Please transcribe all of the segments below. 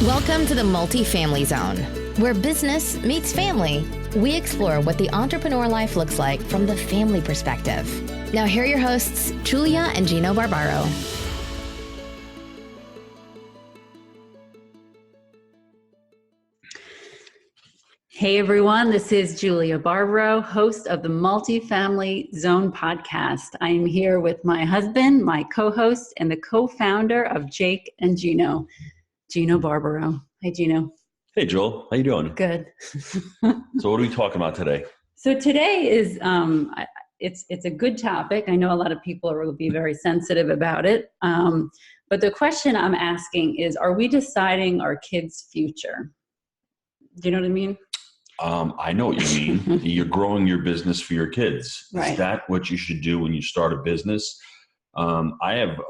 Welcome to the Multifamily Zone, where business meets family. We explore what the entrepreneur life looks like from the family perspective. Now here are your hosts, Julia and Gino Barbaro. Hey everyone, this is Julia Barbaro, host of the Multifamily Zone podcast. I am here with my husband, my co-host, and the co-founder of Jake and Gino, Gino Barbaro. Hi, Gino. Hey, Joel. How you doing? Good. So what are we talking about today? So today is, it's a good topic. I know a lot of people will be very sensitive about it. But the question I'm asking is, are we deciding our kids' future? Do you know what I mean? I know what you mean. You're growing your business for your kids. Right. Is that what you should do when you start a business? I have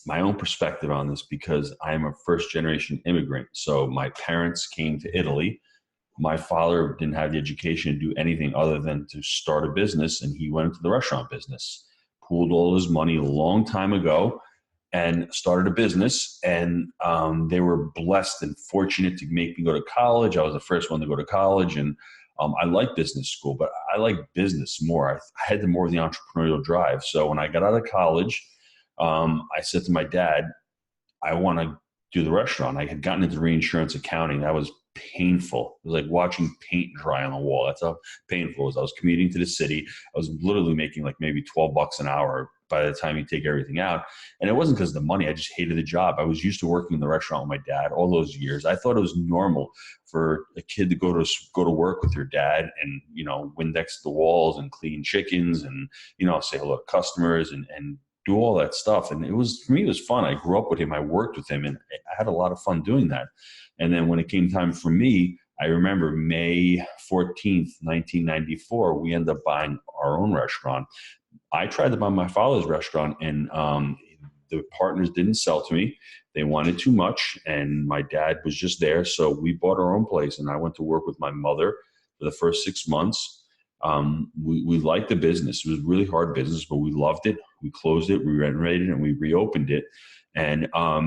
my own perspective on this because I am a first generation immigrant. So my parents came to Italy. My father didn't have the education to do anything other than to start a business, and he went into the restaurant business, pooled all his money a long time ago and started a business. And they were blessed and fortunate to make me go to college. I was the first one to go to college, and I like business school, but I like business more. I had more of the entrepreneurial drive. So when I got out of college, I said to my dad, I want to do the restaurant. I had gotten into reinsurance accounting. That was painful. It was like watching paint dry on the wall. That's how painful it was. I was commuting to the city. I was literally making like maybe $12 an hour by the time you take everything out. And it wasn't because of the money. I just hated the job. I was used to working in the restaurant with my dad all those years. I thought it was normal for a kid to go to work with your dad and, Windex the walls and clean chickens and, say hello to customers and do all that stuff. And for me, it was fun. I grew up with him. I worked with him, and I had a lot of fun doing that. And then when it came time for me, I remember May 14th, 1994, we ended up buying our own restaurant. I tried to buy my father's restaurant, and the partners didn't sell to me. They wanted too much, and my dad was just there. So we bought our own place, and I went to work with my mother for the first 6 months. We liked the business. It was really hard business, but we loved it. We closed it, we renovated it, and we reopened it. And for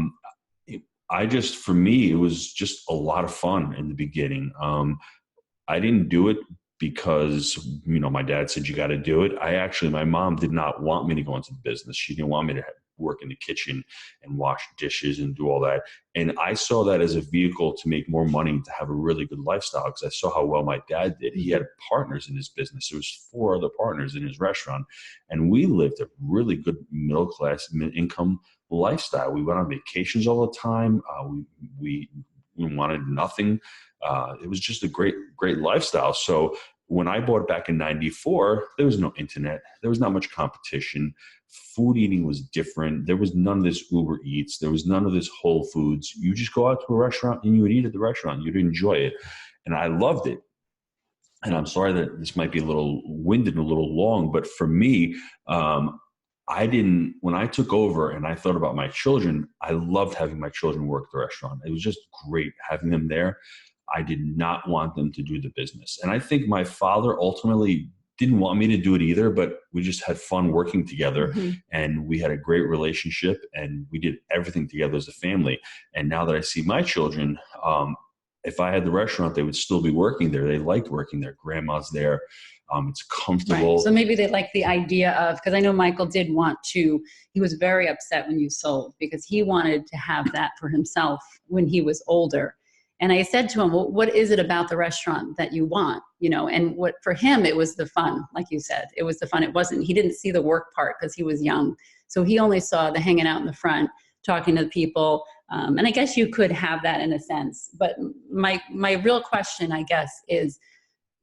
me, it was just a lot of fun in the beginning. I didn't do it because, my dad said, you got to do it. My mom did not want me to go into the business. She didn't want me to work in the kitchen and wash dishes and do all that. And I saw that as a vehicle to make more money, to have a really good lifestyle, because I saw how well my dad did. He had partners in his business. There was 4 other partners in his restaurant, and we lived a really good middle-class income lifestyle. We went on vacations all the time. We wanted nothing. It was just a great lifestyle. So when I bought it back in 94, there was no internet. There was not much competition. Food eating was different. There was none of this Uber Eats. There was none of this Whole Foods. You just go out to a restaurant and you would eat at the restaurant. You'd enjoy it. And I loved it. And I'm sorry that this might be a little winded and a little long, but for me, when I took over and I thought about my children, I loved having my children work at the restaurant. It was just great having them there. I did not want them to do the business. And I think my father ultimately didn't want me to do it either, but we just had fun working together. Mm-hmm. And we had a great relationship, and we did everything together as a family. And now that I see my children, if I had the restaurant, they would still be working there. They liked working there. Grandma's there. It's comfortable. Right. So maybe they like the idea of, because I know Michael did want to, he was very upset when you sold, because he wanted to have that for himself when he was older. And I said to him, well, what is it about the restaurant that you want? And what for him, it was the fun. Like you said, it was the fun. He didn't see the work part because he was young. So he only saw the hanging out in the front, talking to the people. And I guess you could have that in a sense. But my real question, I guess, is,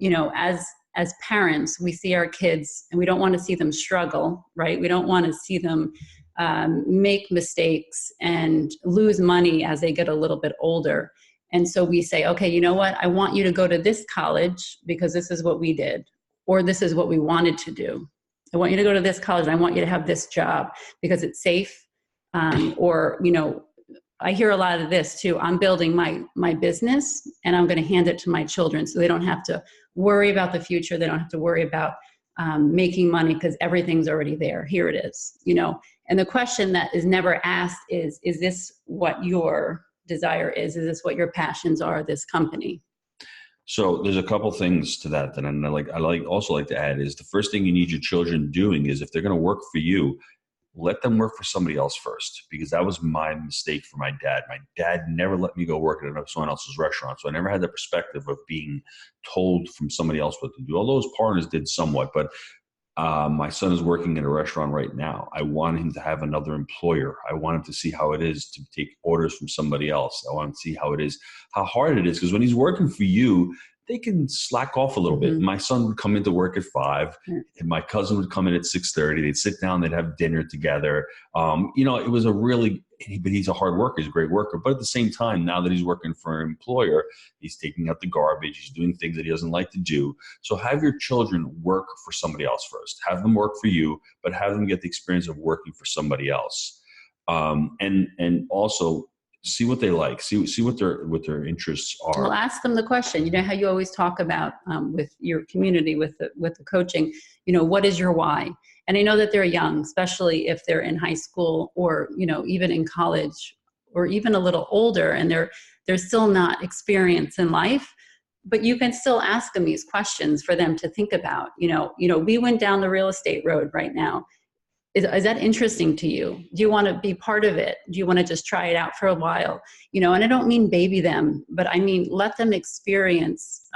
as parents, we see our kids and we don't want to see them struggle, right? We don't want to see them make mistakes and lose money as they get a little bit older. And so we say, okay, you know what? I want you to go to this college because this is what we did, or this is what we wanted to do. I want you to go to this college and I want you to have this job because it's safe. I hear a lot of this too. I'm building my business and I'm going to hand it to my children so they don't have to worry about the future. They don't have to worry about making money because everything's already there. Here it is, And the question that is never asked is this what your desire is? Is this what your passions are, this company? So there's a couple things to that I also like to add is the first thing you need your children doing is if they're going to work for you, let them work for somebody else first, because that was my mistake for my dad. My dad never let me go work at someone else's restaurant. So I never had the perspective of being told from somebody else what to do. Although his partners did somewhat, but my son is working in a restaurant right now. I want him to have another employer. I want him to see how it is to take orders from somebody else. I want him to see how hard it is. Because when he's working for you, they can slack off a little bit. My son would come into work at 5, and my cousin would come in at 6:30. They'd sit down, they'd have dinner together. It was but he's a hard worker. He's a great worker. But at the same time, now that he's working for an employer, he's taking out the garbage. He's doing things that he doesn't like to do. So have your children work for somebody else first. Have them work for you, but have them get the experience of working for somebody else. And also, see what they like. See what their interests are. Well, ask them the question. You know how you always talk about with your community, with the coaching. What is your why? And I know that they're young, especially if they're in high school or even in college or even a little older, and they're still not experienced in life. But you can still ask them these questions for them to think about. We went down the real estate road right now. Is that interesting to you? Do you want to be part of it? Do you want to just try it out for a while? And I don't mean baby them, but I mean let them experience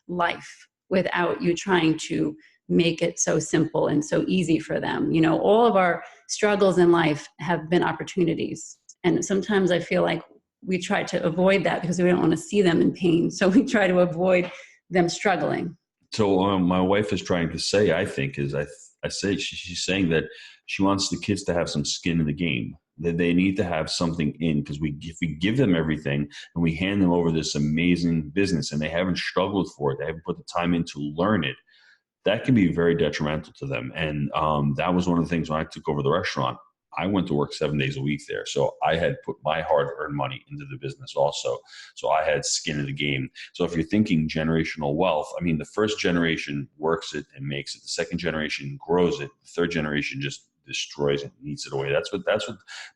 life without you trying to make it so simple and so easy for them. All of our struggles in life have been opportunities. And sometimes I feel like we try to avoid that because we don't want to see them in pain. So we try to avoid them struggling. So my wife is trying to say, I think, is she's saying that she wants the kids to have some skin in the game, that they need to have something in, because if we give them everything and we hand them over this amazing business and they haven't struggled for it, they haven't put the time in to learn it, that can be very detrimental to them. And that was one of the things when I took over the restaurant. I went to work 7 days a week there. So I had put my hard-earned money into the business also. So I had skin in the game. So if you're thinking generational wealth, the first generation works it and makes it. The second generation grows it. The third generation just destroys it and eats it away. That's what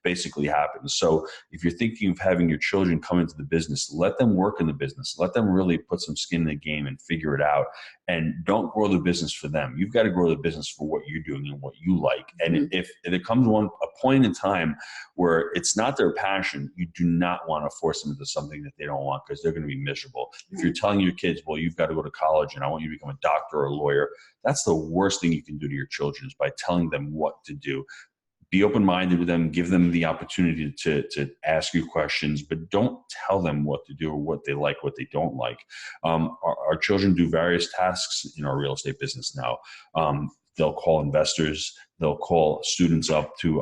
basically happens. So if you're thinking of having your children come into the business, let them work in the business. Let them really put some skin in the game and figure it out. And don't grow the business for them. You've got to grow the business for what you're doing and what you like. And if there comes a point in time where it's not their passion, you do not want to force them into something that they don't want, because they're going to be miserable. If you're telling your kids, well, you've got to go to college and I want you to become a doctor or a lawyer, that's the worst thing you can do to your children, is by telling them what to do. Be open-minded with them, give them the opportunity to ask you questions, but don't tell them what to do or what they like, what they don't like. Our children do various tasks in our real estate business now. They'll call investors. They'll call students up to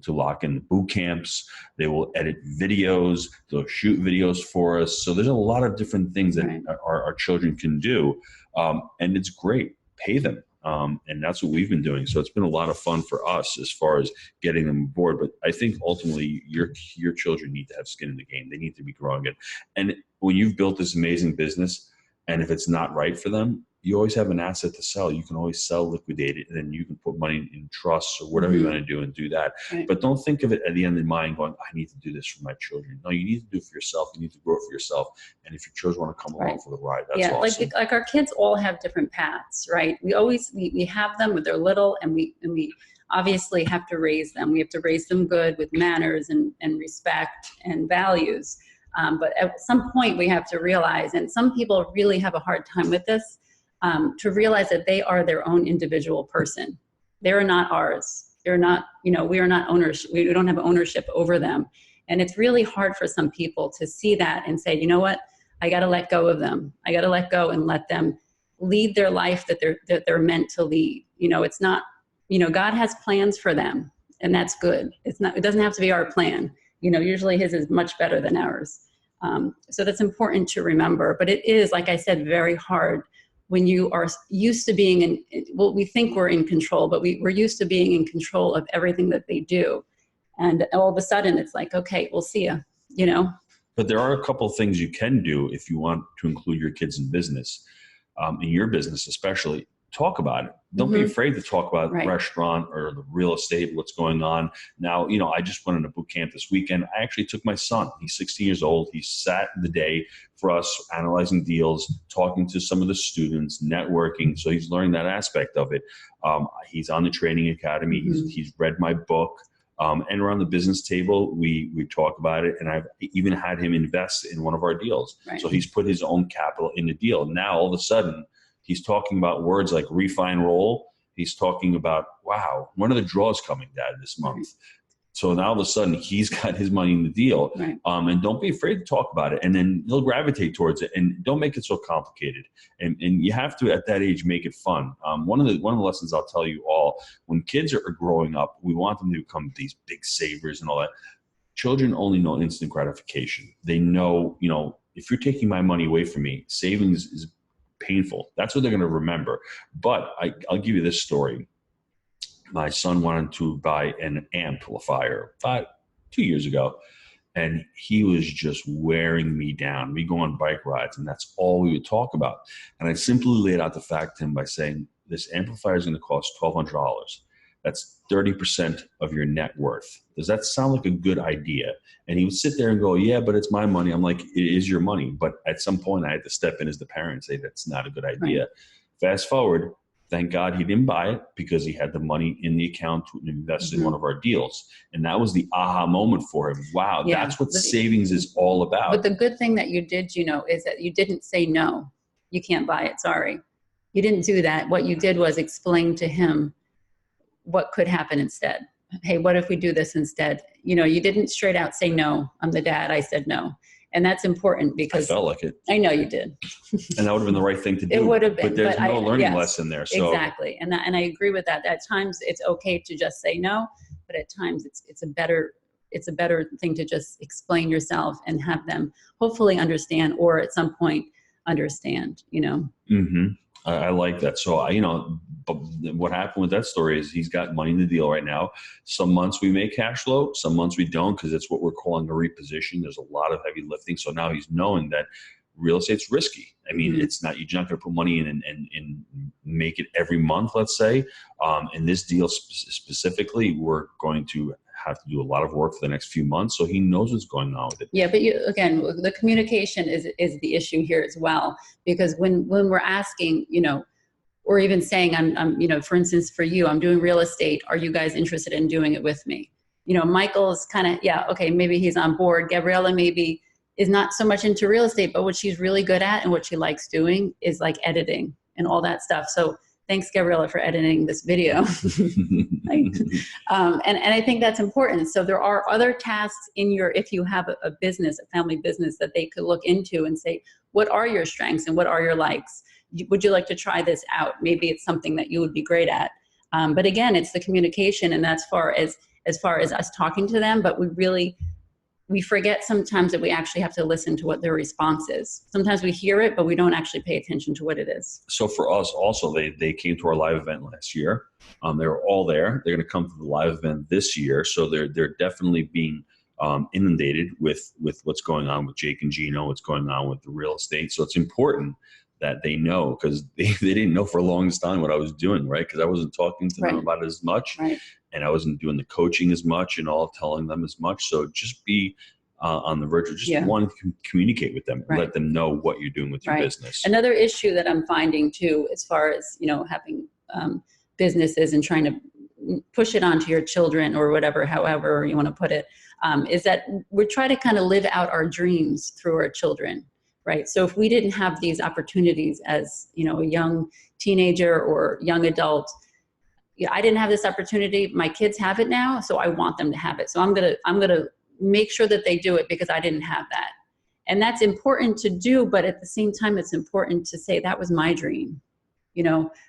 lock in the boot camps. They will edit videos. They'll shoot videos for us. So there's a lot of different things that our children can do, and it's great. Pay them. And that's what we've been doing. So it's been a lot of fun for us as far as getting them aboard. But I think ultimately your children need to have skin in the game. They need to be growing it. And when you've built this amazing business, and if it's not right for them, you always have an asset to sell. You can always sell, liquidate it, and then you can put money in trusts or whatever you want to do and do that. Right. But don't think of it at the end of the mind going, I need to do this for my children. No, you need to do it for yourself. You need to grow it for yourself. And if your children want to come along for the ride, that's awesome. Like our kids all have different paths, right? We have them when they're little, and we obviously have to raise them. We have to raise them good with manners and respect and values. But at some point we have to realize, and some people really have a hard time with this, to realize that they are their own individual person. They're not ours. They're not, we are not owners. We don't have ownership over them. And it's really hard for some people to see that and say, you know what, I got to let go of them. I got to let go and let them lead their life that they're meant to lead. It's not, God has plans for them, and that's good. It doesn't have to be our plan. Usually his is much better than ours. So that's important to remember, but it is, like I said, very hard when you are used to being we think we're in control, but we're used to being in control of everything that they do. And all of a sudden it's like, okay, we'll see you, But there are a couple of things you can do if you want to include your kids in business, in your business especially. talk about it. Don't be afraid to talk about the Right. restaurant or the real estate, what's going on. Now, I just went on a boot camp this weekend. I actually took my son. He's 16 years old. He sat the day for us analyzing deals, talking to some of the students, networking. So he's learning that aspect of it. He's on the training academy. He's read my book. And around the business table, we talk about it. And I've even had him invest in one of our deals. Right. So he's put his own capital in the deal. Now, all of a sudden, he's talking about words like refi and roll. He's talking about, wow, when are the draws coming, Dad, this month? Right. So now all of a sudden he's got his money in the deal. Right. And don't be afraid to talk about it. And then he'll gravitate towards it. And don't make it so complicated. And you have to, at that age, make it fun. One of the lessons I'll tell you all, when kids are growing up, we want them to become these big savers and all that. Children only know instant gratification. They know, if you're taking my money away from me, savings is painful. That's what they're going to remember. But I'll give you this story. My son wanted to buy an amplifier about 2 years ago, and he was just wearing me down. We go on bike rides, and that's all we would talk about. And I simply laid out the fact to him by saying, this amplifier is going to cost $1,200. That's 30% of your net worth. Does that sound like a good idea? And he would sit there and go, yeah, but it's my money. I'm like, it is your money. But at some point I had to step in as the parent and say, that's not a good idea. Right. Fast forward, thank God he didn't buy it because he had the money in the account to invest in one of our deals. And that was the aha moment for him. Wow, that's what savings is all about. But the good thing that you did, is that you didn't say, no, you can't buy it. Sorry. You didn't do that. What you did was explain to him what could happen instead. Hey, what if we do this instead? You didn't straight out say, no, I'm the dad. I said no. And that's important because I felt like it. I know you did. And that would have been the right thing to do. It would have been. But there's no learning lesson there. So. Exactly. And I agree with that. At times it's okay to just say no, but at times it's a better thing to just explain yourself and have them hopefully understand, or at some point understand, Mm-hmm. I like that. So, but what happened with that story is he's got money in the deal right now. Some months we make cash flow, some months we don't, because it's what we're calling a reposition. There's a lot of heavy lifting. So now he's knowing that real estate's risky. I mean, it's not, you're not going to put money in and make it every month, let's say. In this deal specifically, we're going to have to do a lot of work for the next few months, so he knows what's going on with it. Yeah, but again, the communication is the issue here as well, because when we're asking, or even saying, I'm for instance, for you, I'm doing real estate. Are you guys interested in doing it with me? Michael's kind of, okay, maybe he's on board. Gabriella maybe is not so much into real estate, but what she's really good at and what she likes doing is like editing and all that stuff. So thanks, Gabriella, for editing this video. And I think that's important. So there are other tasks if you have a business, a family business, that they could look into and say, what are your strengths and what are your likes? Would you like to try this out? Maybe it's something that you would be great at. But again, it's the communication, and that's as far as us talking to them, but we forget sometimes that we actually have to listen to what their response is. Sometimes we hear it, but we don't actually pay attention to what it is. So for us also, they came to our live event last year. They were all there. They're going to come to the live event this year. So they're definitely being inundated with what's going on with Jake and Gino, what's going on with the real estate. So it's important that they know, because they didn't know for a long time what I was doing, right? Because I wasn't talking to them about it as much. Right. And I wasn't doing the coaching as much and telling them as much. So just be on the verge of just wanting to communicate with them and let them know what you're doing with your business. Another issue that I'm finding too, as far as, having businesses and trying to push it onto your children or whatever, however you want to put it, is that we try to kind of live out our dreams through our children. Right. So if we didn't have these opportunities as, a young teenager or young adult, I didn't have this opportunity. My kids have it now, so I want them to have it. So I'm gonna make sure that they do it because I didn't have that. And that's important to do, but at the same time, it's important to say that was my dream.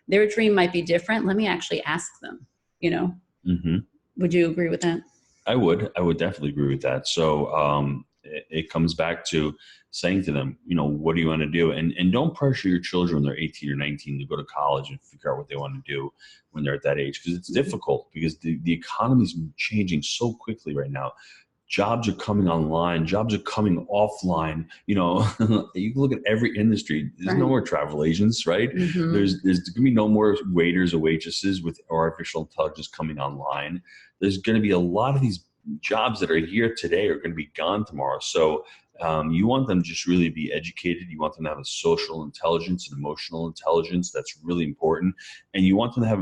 Their dream might be different. Let me actually ask them, Mm-hmm. Would you agree with that? I would definitely agree with that. So it comes back to saying to them, what do you want to do? And don't pressure your children when they're 18 or 19 to go to college and figure out what they want to do when they're at that age, because it's difficult, because the economy is changing so quickly right now. jobs are coming online, jobs are coming offline. You know, you can look at every industry. There's no more travel agents, right? There's going to be no more waiters or waitresses with artificial intelligence coming online. There's going to be a lot of these jobs that are here today are going to be gone tomorrow. So you want them to just really be educated. You want them to have a social intelligence and emotional intelligence. That's really important. And you want them to have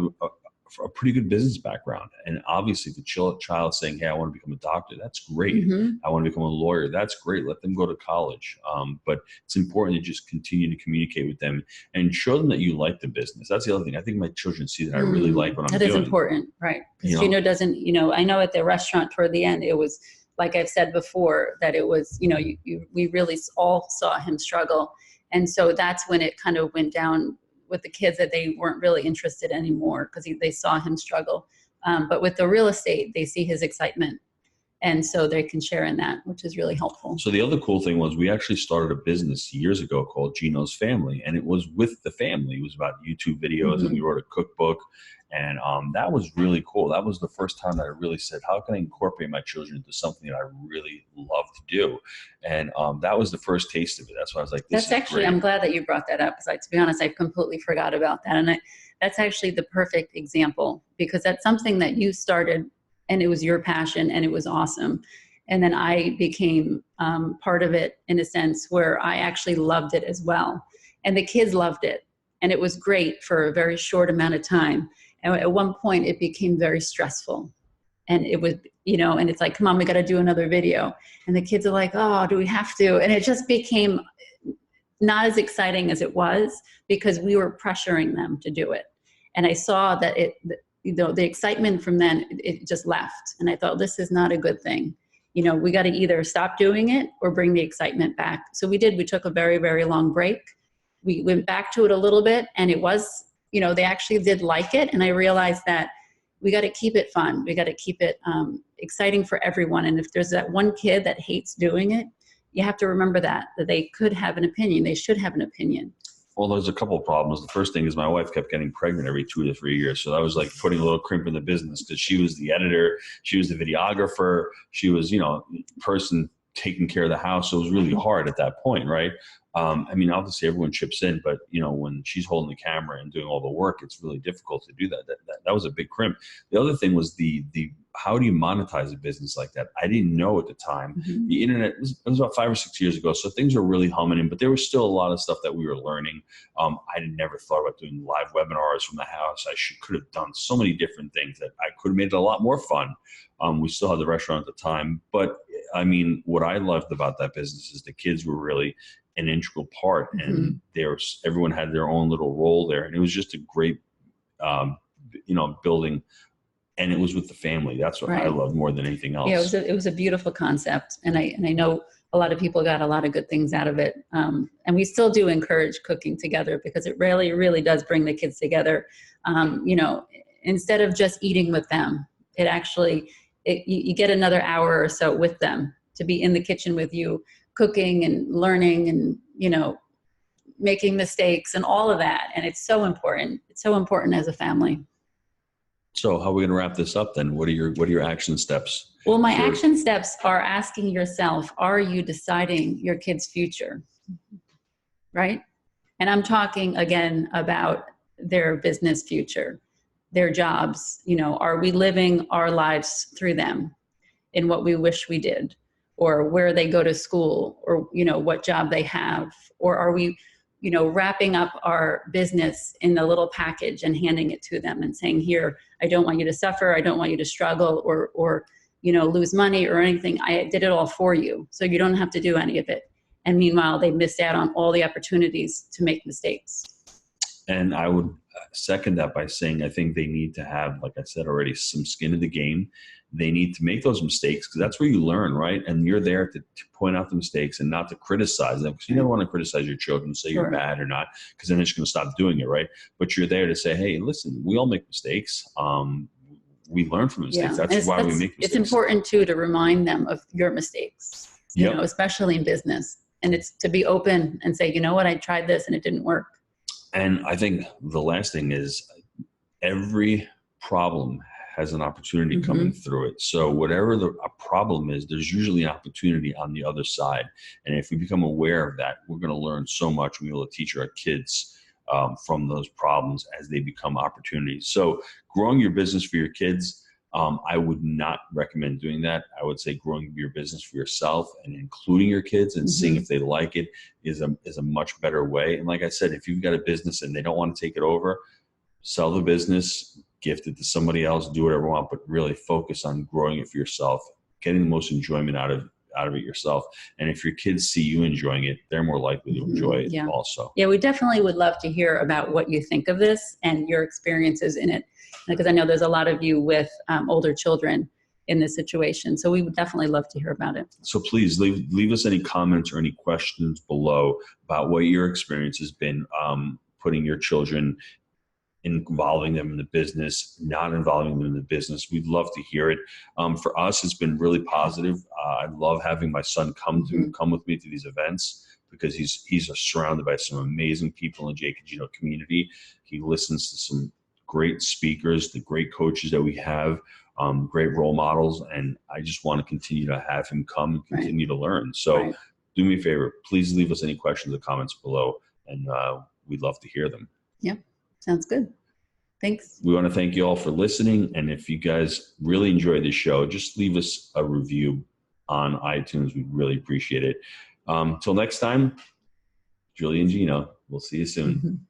a pretty good business background. And obviously, if the child saying, hey, I want to become a doctor, that's great. I want to become a lawyer, that's great. Let them go to college. But it's important to just continue to communicate with them and show them that you like the business. That's the other thing. I think my children see that I really like what I'm doing. That is important, right? Because Gino doesn't, I know at the restaurant toward the end, it was, like I've said before, that it was, we really all saw him struggle. And so that's when it kind of went down with the kids, that they weren't really interested anymore because they saw him struggle. But with the real estate, they see his excitement. And so they can share in that, which is really helpful. So the other cool thing was we actually started a business years ago called Gino's Family, and it was with the family. It was about YouTube videos, and we wrote a cookbook. And that was really cool. That was the first time that I really said, how can I incorporate my children into something that I really love to do? And that was the first taste of it. That's why I was like, this is actually, great. I'm glad that you brought that up, because to be honest, I completely forgot about that. And that's actually the perfect example, because that's something that you started and it was your passion and it was awesome. And then I became part of it in a sense where I actually loved it as well. And the kids loved it. And it was great for a very short amount of time. And at one point it became very stressful, and it was, and it's like, come on, we got to do another video. And the kids are like, oh, do we have to? And it just became not as exciting as it was, because we were pressuring them to do it. And I saw that the excitement from then, it just left. And I thought, this is not a good thing. We got to either stop doing it or bring the excitement back. So we did. We took a very, very long break. We went back to it a little bit, and it was, they actually did like it. And I realized that we got to keep it fun. We got to keep it exciting for everyone. And if there's that one kid that hates doing it, you have to remember that they could have an opinion. They should have an opinion. Well, there's a couple of problems. The first thing is my wife kept getting pregnant every 2 to 3 years. So that was like putting a little crimp in the business, because she was the editor, she was the videographer, she was, person taking care of the house. So it was really hard at that point, right? Obviously everyone chips in, but when she's holding the camera and doing all the work, it's really difficult to do that. That was a big crimp. The other thing was the how do you monetize a business like that? I didn't know at the time. The internet, it was about 5 or 6 years ago. So things were really humming in, but there was still a lot of stuff that we were learning. I never thought about doing live webinars from the house. I could have done so many different things that I could have made it a lot more fun. We still had the restaurant at the time, but what I loved about that business is the kids were really an integral part, and everyone had their own little role there. And it was just a great, building. And it was with the family. That's what I loved more than anything else. Yeah, it was a beautiful concept. And I know a lot of people got a lot of good things out of it. And we still do encourage cooking together, because it really, really does bring the kids together. Instead of just eating with them, it actually, you get another hour or so with them to be in the kitchen with you, cooking and learning and, making mistakes and all of that. And it's so important. It's so important as a family. So how are we going to wrap this up then? What are your action steps? Well, my action steps are asking yourself, are you deciding your kid's future? Right? And I'm talking again about their business future, their jobs. Are we living our lives through them in what we wish we did, or where they go to school, or, what job they have? Or are we, wrapping up our business in a little package and handing it to them and saying, here, I don't want you to suffer. I don't want you to struggle or lose money or anything. I did it all for you, so you don't have to do any of it. And meanwhile, they missed out on all the opportunities to make mistakes. And I would second that by saying, I think they need to have, like I said already, some skin in the game. They need to make those mistakes, because that's where you learn, right? And you're there to point out the mistakes and not to criticize them, because you never want to criticize your children, say you're bad or not, because then they're just going to stop doing it, right? But you're there to say, hey, listen, we all make mistakes. We learn from mistakes. That's why we make mistakes. It's important too to remind them of your mistakes, especially in business. And it's to be open and say, you know what, I tried this and it didn't work. And I think the last thing is, every problem has an opportunity coming through it. So whatever a problem is, there's usually an opportunity on the other side. And if we become aware of that, we're going to learn so much. We'll be able to teach our kids from those problems as they become opportunities. So growing your business for your kids, I would not recommend doing that. I would say growing your business for yourself and including your kids and seeing if they like it is a much better way. And like I said, if you've got a business and they don't want to take it over, sell the business, gift it to somebody else, do whatever you want, but really focus on growing it for yourself, getting the most enjoyment out of it yourself. And if your kids see you enjoying it, they're more likely to enjoy it also. Yeah, we definitely would love to hear about what you think of this and your experiences in it, because I know there's a lot of you with older children in this situation. So we would definitely love to hear about it. So please leave us any comments or any questions below about what your experience has been putting your children, involving them in the business, not involving them in the business. We'd love to hear it. For us, it's been really positive. I love having my son come with me to these events because he's surrounded by some amazing people in the Jake Gino community. He listens to some great speakers, the great coaches that we have, great role models, and I just want to continue to have him come and continue to learn. So do me a favor, please leave us any questions or comments below, and we'd love to hear them. Yeah. Sounds good. Thanks. We want to thank you all for listening. And if you guys really enjoyed this show, just leave us a review on iTunes. We'd really appreciate it. Till next time, Julia and Gino. We'll see you soon.